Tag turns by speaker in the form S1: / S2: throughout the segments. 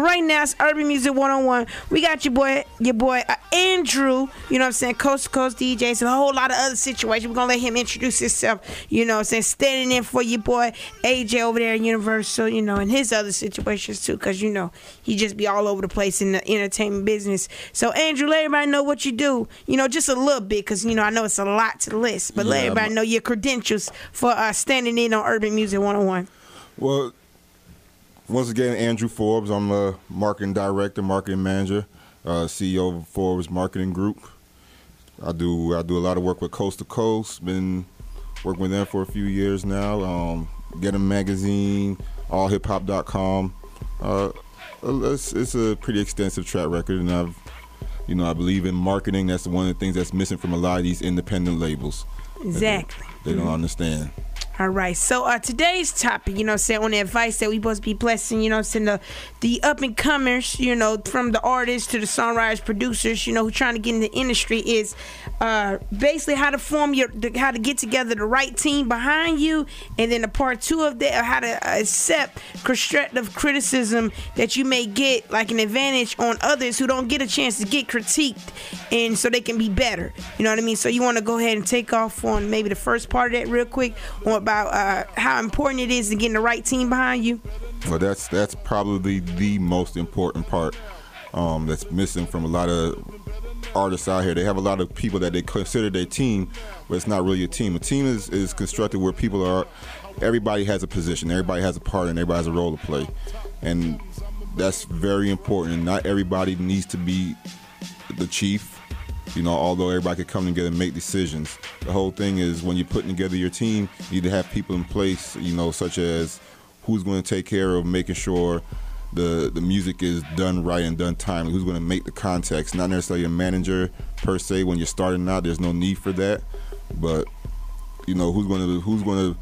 S1: But right now it's Urban Music 101. We got your boy Andrew, you know what I'm saying, Coast to Coast DJs, and a whole lot of other situations. We're gonna let him introduce himself, you know what I'm saying, standing in for your boy AJ over there at Universal, you know, and his other situations too, because you know he just be all over the place in the entertainment business. So Andrew, let everybody know what you do, you know, just a little bit, because you know I know it's a lot to list, but let everybody know your credentials for standing in on Urban Music 101.
S2: Well, once again, Andrew Forbes. I'm a marketing director, marketing manager, CEO of Forbes Marketing Group. I do a lot of work with Coast to Coast. Been working with them for a few years now. Get 'em magazine, allhiphop.com. It's a pretty extensive track record, and I believe in marketing. That's one of the things that's missing from a lot of these independent labels.
S1: Exactly.
S2: They don't understand.
S1: All right, so today's topic, you know what I'm saying, on the advice that we supposed to be blessing, you know what I'm saying, the up-and-comers, you know, from the artists to the songwriters, producers, you know, who trying to get in the industry is basically how to how to get together the right team behind you, and then the part two of that, how to accept constructive criticism that you may get, like an advantage on others who don't get a chance to get critiqued, and so they can be better, you know what I mean? So you want to go ahead and take off on maybe the first part of that real quick, or about how important it is to getting the right team behind you?
S2: Well, that's probably the most important part that's missing from a lot of artists out here. They have a lot of people that they consider their team, but it's not really a team. A team is constructed where people are, everybody has a position, everybody has a part, and everybody has a role to play. And that's very important. Not everybody needs to be the chief. You know, although everybody could come together and make decisions, the whole thing is when you're putting together your team, you need to have people in place, you know, such as who's going to take care of making sure the music is done right and done timely, who's going to make the context, not necessarily a manager per se. When you're starting out, there's no need for that, but you know, who's going to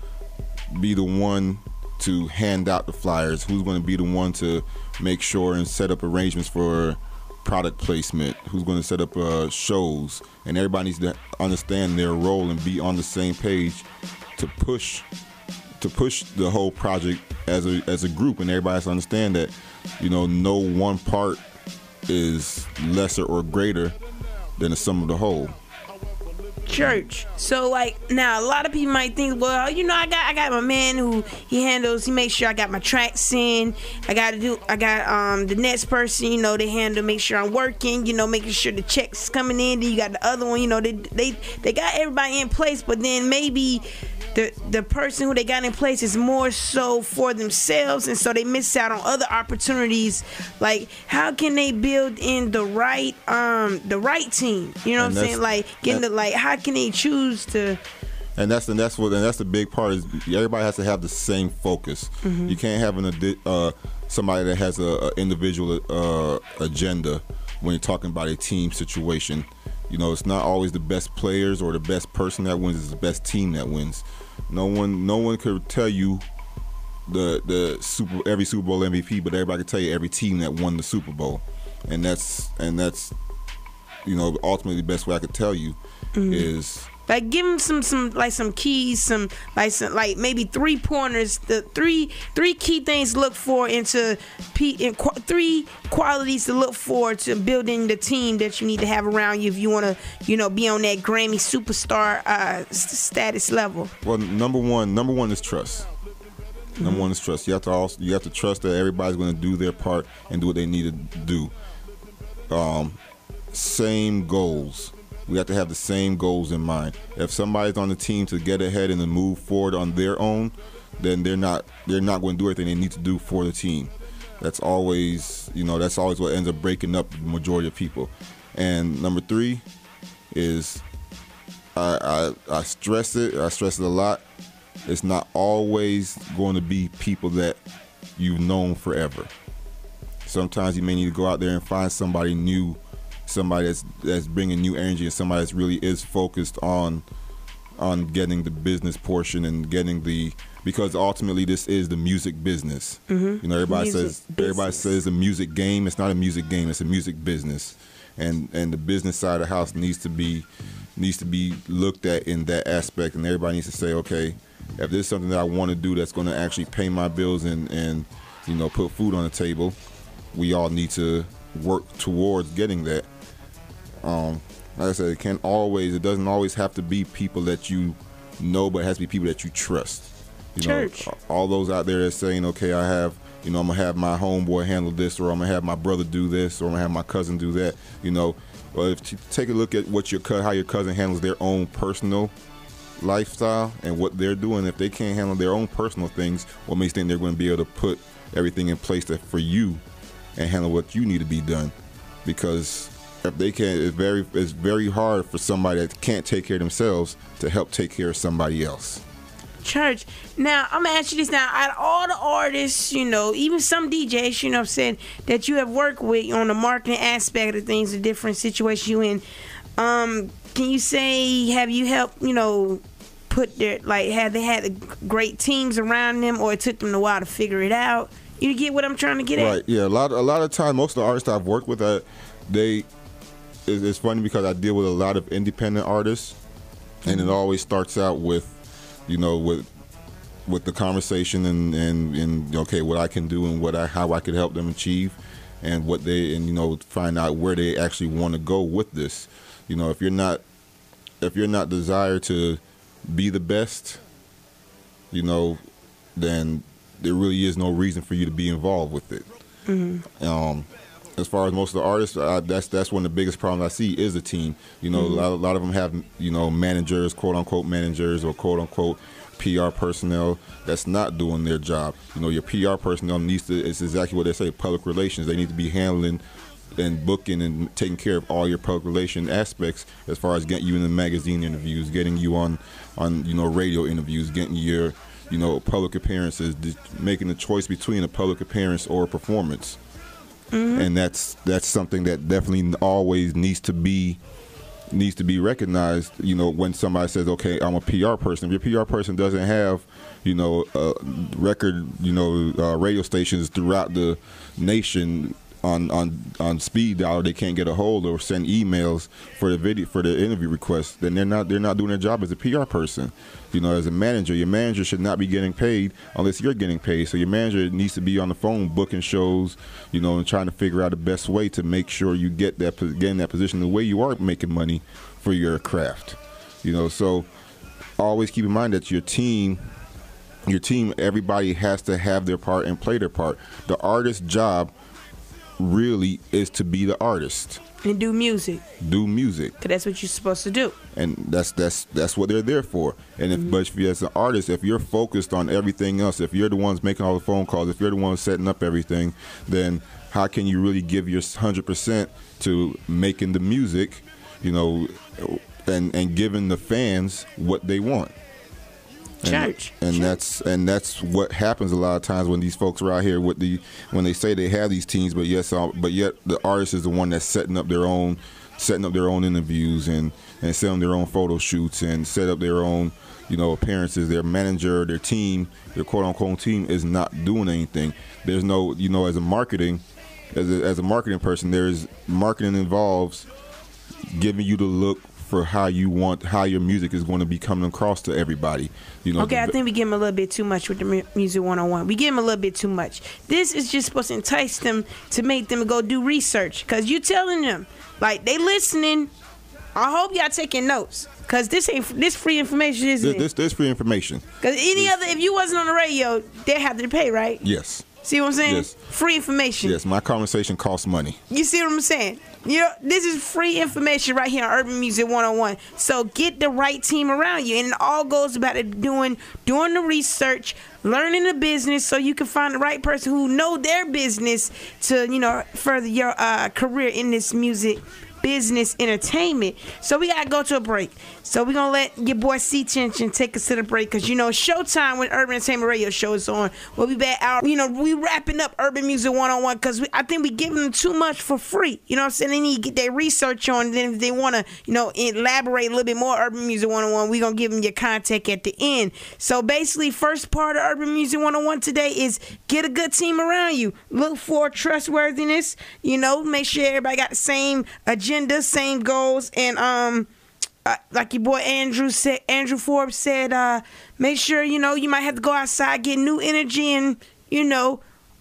S2: be the one to hand out the flyers, who's going to be the one to make sure and set up arrangements for product placement, who's going to set up shows, and everybody needs to understand their role and be on the same page to push the whole project as a group, and everybody has to understand that, you know, no one part is lesser or greater than the sum of the whole.
S1: Church. So like now a lot of people might think, well, you know, I got my man who he makes sure I got my tracks in. I got the next person, you know, they handle, make sure I'm working, you know, making sure the checks coming in. Then you got the other one, you know, they got everybody in place, but then maybe the person who they got in place is more so for themselves, and so they miss out on other opportunities. Like, how can they build in the right team? You know what I'm saying? Like, how can they choose to?
S2: And that's the big part is everybody has to have the same focus. Mm-hmm. You can't have somebody that has a individual agenda when you're talking about a team situation. You know, it's not always the best players or the best person that wins. It's the best team that wins. No one could tell you every Super Bowl MVP, but everybody can tell you every team that won the Super Bowl, and that's you know, ultimately the best way I could tell you is.
S1: Like, give them some keys, some maybe 3 pointers, the three key things to look for into 3 qualities to look for to building the team that you need to have around you if you want to, you know, be on that Grammy superstar status level.
S2: Well, number one is trust. Number one is trust. You have to trust that everybody's going to do their part and do what they need to do. Same goals. We have to have the same goals in mind. If somebody's on the team to get ahead and to move forward on their own, then they're not going to do everything they need to do for the team. That's always what ends up breaking up the majority of people. And number 3 is I stress it a lot. It's not always going to be people that you've known forever. Sometimes you may need to go out there and find somebody new, somebody that's bringing new energy, and somebody that really is focused on getting the business portion and getting because ultimately this is the music business. Mm-hmm. You know, everybody says a music game. It's not a music game. It's a music business, and the business side of the house needs to be looked at in that aspect, and everybody needs to say, okay, if there's something that I want to do that's going to actually pay my bills and you know, put food on the table, we all need to work towards getting that. Like I said, it doesn't always have to be people that you know, but it has to be people that you trust.
S1: Church.
S2: All those out there that's saying, okay, I'm gonna have my homeboy handle this, or I'm gonna have my brother do this, or I'm gonna have my cousin do that. Well, if you take a look at how your cousin handles their own personal lifestyle and what they're doing, if they can't handle their own personal things, what makes you think they're going to be able to put everything in place for you and handle what you need to be done? Because if they can't, it's very hard for somebody that can't take care of themselves to help take care of somebody else.
S1: Church. Now, I'm going to ask you this now. Out of all the artists, even some DJs, saying that you have worked with on the marketing aspect of things, the different situations you in, can you say, have you helped, put have they had great teams around them, or it took them a while to figure it out? You get what I'm trying to get at?
S2: Right, yeah. A lot of time, most of the artists I've worked with, it's funny because I deal with a lot of independent artists, and it always starts out with, with the conversation and okay, what I can do and how I could help them achieve, and find out where they actually want to go with this. If you're not desired to be the best, then there really is no reason for you to be involved with it. Mm-hmm. As far as most of the artists, that's one of the biggest problems I see is a team. Mm-hmm. A lot of them have managers, quote unquote managers, or quote unquote PR personnel that's not doing their job. Your PR personnel it's exactly what they say, public relations. They need to be handling and booking and taking care of all your public relation aspects, as far as getting you in the magazine interviews, getting you on radio interviews, getting your public appearances, making the choice between a public appearance or a performance. Mm-hmm. And that's something that definitely always needs to be recognized. When somebody says, okay, I'm a PR person. If your PR person doesn't have record radio stations throughout the nation on speed dial, they can't get a hold or send emails for the interview requests, then they're not doing their job as a PR person. As a manager, your manager should not be getting paid unless you're getting paid. So your manager needs to be on the phone booking shows, and trying to figure out the best way to make sure you get in that position the way you are making money for your craft. So always keep in mind that your team, everybody has to have their part and play their part. The artist's job really is to be the artist
S1: and do music.
S2: Because
S1: that's what you're supposed to do,
S2: and that's what they're there for. And but if you, as an artist, if you're focused on everything else, if you're the ones making all the phone calls, if you're the ones setting up everything, then how can you really give your 100% to making the music, and giving the fans what they want?
S1: Church.
S2: And that's what happens a lot of times when these folks are out here when they say they have these teams, but yet the artist is the one that's setting up their own interviews and setting their own photo shoots and set up their own appearances. Their manager, their team, their quote unquote team is not doing anything. There's no as a marketing person, there's marketing involves giving you the look for how your music is going to be coming across to everybody.
S1: Okay, I think we give them a little bit too much with the Music 101. We give them a little bit too much. This is just supposed to entice them to make them go do research, because you telling them, they listening. I hope y'all taking notes, because this free information, isn't it?
S2: This free information.
S1: Because if you wasn't on the radio, they have to pay, right?
S2: Yes.
S1: See what I'm saying?
S2: Yes.
S1: Free information.
S2: Yes, my conversation costs money.
S1: You see what I'm saying? This is free information right here on Urban Music 101. So get the right team around you. And it all goes about it doing the research, learning the business, so you can find the right person who know their business to, further your career in this music business entertainment. So we gotta go to a break. So we're gonna let your boy C Tension take us to the break, because showtime when Urban Entertainment Radio show is on. We'll be back out. We wrapping up Urban Music 101, because I think we giving them too much for free. What I'm saying? They need to get their research on. Then if they want to elaborate a little bit more Urban Music 101, we're gonna give them your contact at the end. So basically, first part of Urban Music 101 today is get a good team around you. Look for trustworthiness. Make sure everybody got the same agenda, same goals, and like your boy Andrew Forbes said, make sure you might have to go outside, get new energy, and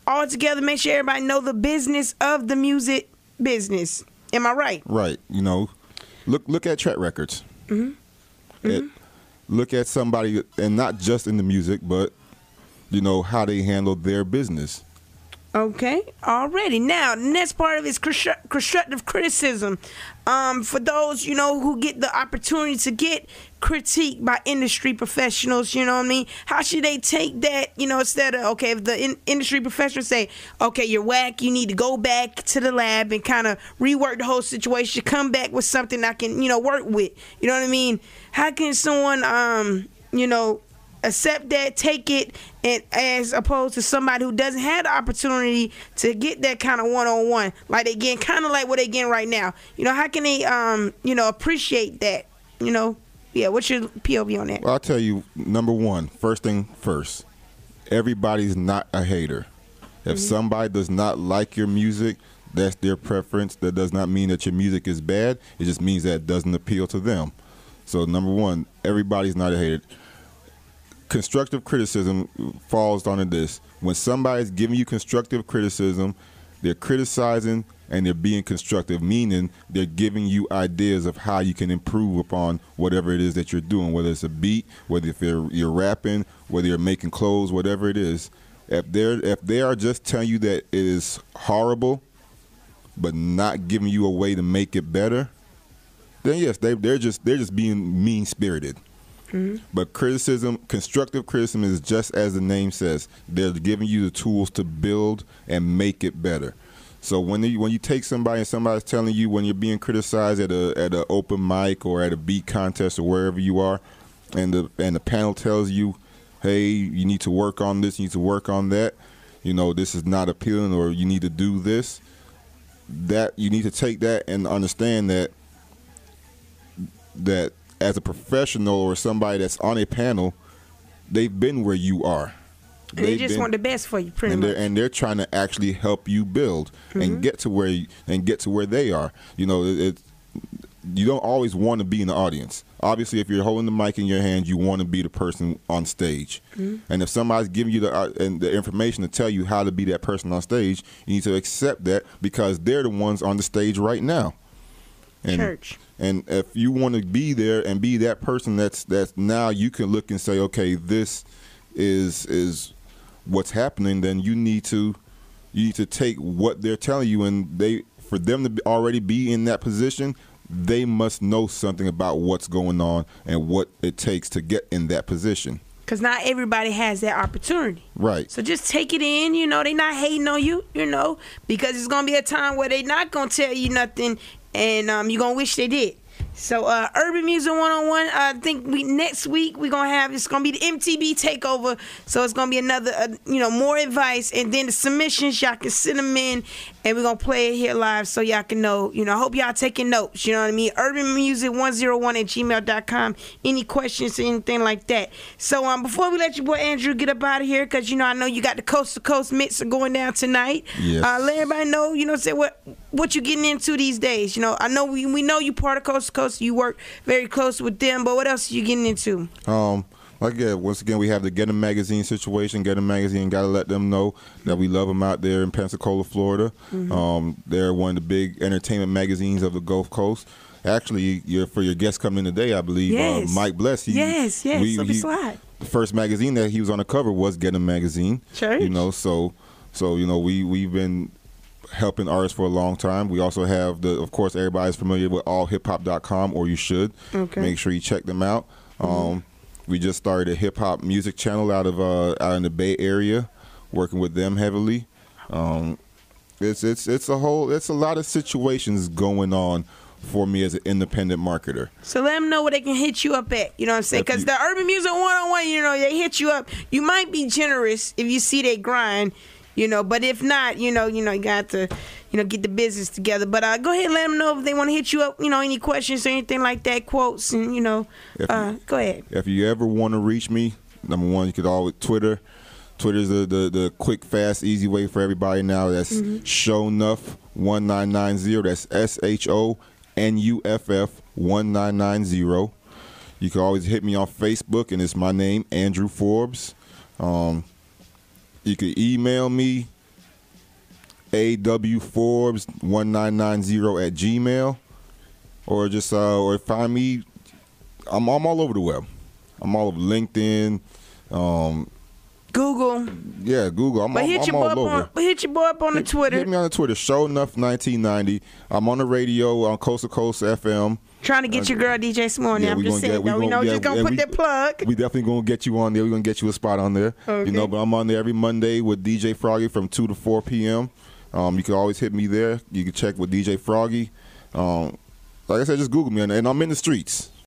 S1: all together, make sure everybody know the business of the music business. Am I right?
S2: Right. You know, look at track records. Look at somebody, and not just in the music, but you know how they handle their business.
S1: Okay, already. Now, the next part of it is constructive criticism. For those, you know, who get the opportunity to get critiqued by industry professionals, you know what I mean? How should they take that, you know, instead of, okay, if the industry professionals say, okay, you're whack, you need to go back to the lab and kind of rework the whole situation, come back with something I can, you know, work with. You know what I mean? How can someone, you know, accept that, take it, and as opposed to somebody who doesn't have the opportunity to get that kind of one-on-one, like they getting, kind of like what they getting right now. You know, how can they, you know, appreciate that? You know, yeah. What's your POV on that?
S2: Well, I'll tell you, number one, first thing first, everybody's not a hater. If somebody does not like your music, that's their preference. That does not mean that your music is bad. It just means that it doesn't appeal to them. So number one, everybody's not a hater. Constructive criticism falls under this. When somebody's giving you constructive criticism, they're criticizing and they're being constructive, meaning they're giving you ideas of how you can improve upon whatever it is that you're doing, whether it's a beat, whether if you're rapping, whether you're making clothes, whatever it is. If they are just telling you that it is horrible, but not giving you a way to make it better, then yes, they're just being mean-spirited. But criticism, constructive criticism, is just as the name says. They're giving you the tools to build and make it better. So when you take somebody and somebody's telling you, when you're being criticized at a open mic or at a beat contest or wherever you are, and the panel tells you, hey, you need to work on this, you need to work on that, you know, this is not appealing, or you need to do this, that you need to take that and understand that as a professional or somebody that's on a panel, they've been where you are.
S1: They just want the best for you, pretty much.
S2: And they're trying to actually help you build and get to where they are. You know, you don't always want to be in the audience. Obviously, if you're holding the mic in your hand, you want to be the person on stage. And if somebody's giving you the information to tell you how to be that person on stage, you need to accept that, because they're the ones on the stage right now.
S1: Church.
S2: And if you want to be there and be that person, that's now you can look and say, okay, this is what's happening. Then you need to take what they're telling you, and for them to already be in that position, they must know something about what's going on and what it takes to get in that position.
S1: Because not everybody has that opportunity.
S2: Right.
S1: So just take it in, you know, they not hating on you, you know, because it's going to be a time where they not going to tell you nothing, and you're going to wish they did. So Urban Music 101, I think next week we're going to have, it's going to be the MTV takeover. So it's going to be another, you know, more advice. And then the submissions, y'all can send them in, and we're going to play it here live so y'all can know. You know, I hope y'all taking notes, you know what I mean? urbanmusic101@gmail.com. Any questions or anything like that. So before we let your boy Andrew get up out of here, because, you know, I know you got the Coast to Coast mixer going down tonight.
S2: Yes.
S1: Let everybody know, you know, say what you getting into these days. You know, I know we know you part of Coast to Coast. You work very close with them, but what else are you getting into?
S2: Once again, we have the Get 'em Magazine situation. Get 'em Magazine, got to let them know that we love them out there in Pensacola, Florida. They're one of the big entertainment magazines of the Gulf Coast. Actually, for your guest coming in today, I believe,
S1: yes.
S2: Mike Bless.
S1: Yes. Slide.
S2: The first magazine that he was on the cover was Get 'em Magazine.
S1: Church.
S2: You know, so you know, we've been helping artists for a long time. We also have of course, everybody's familiar with allhiphop.com, or you should. Okay. Make sure you check them out. We just started a hip hop music channel out in the Bay Area, working with them heavily. It's a lot of situations going on for me as an independent marketer.
S1: So let them know where they can hit you up at. You know what I'm saying? Because the Urban Music 101, you know, they hit you up. You might be generous if you see they grind. You know, but if not, you got to, get the business together. But go ahead and let them know if they want to hit you up, any questions or anything like that, quotes, and, go ahead.
S2: If you ever want to reach me, number one, you could always Twitter. Twitter's the quick, fast, easy way for everybody now. That's Shonuff1990. That's SHONUFF 1990. You can always hit me on Facebook, and it's my name, Andrew Forbes. You can email me awforbes1990 at Gmail, or just or find me. I'm all over the web. I'm all over LinkedIn.
S1: Google.
S2: Yeah, Google. I'm all over.
S1: But hit your boy up on the Twitter.
S2: Hit me on the Twitter. Show Enough 1990. I'm on the radio on Coast to Coast FM.
S1: Trying to get your girl DJ Small now.
S2: Yeah,
S1: I'm just saying. We just gonna put that plug.
S2: We definitely gonna get you on there. We're gonna get you a spot on there.
S1: Okay.
S2: But I'm on there every Monday with DJ Froggy from 2 to 4 p.m. You can always hit me there. You can check with DJ Froggy. Like I said, just Google me, and I'm in the streets.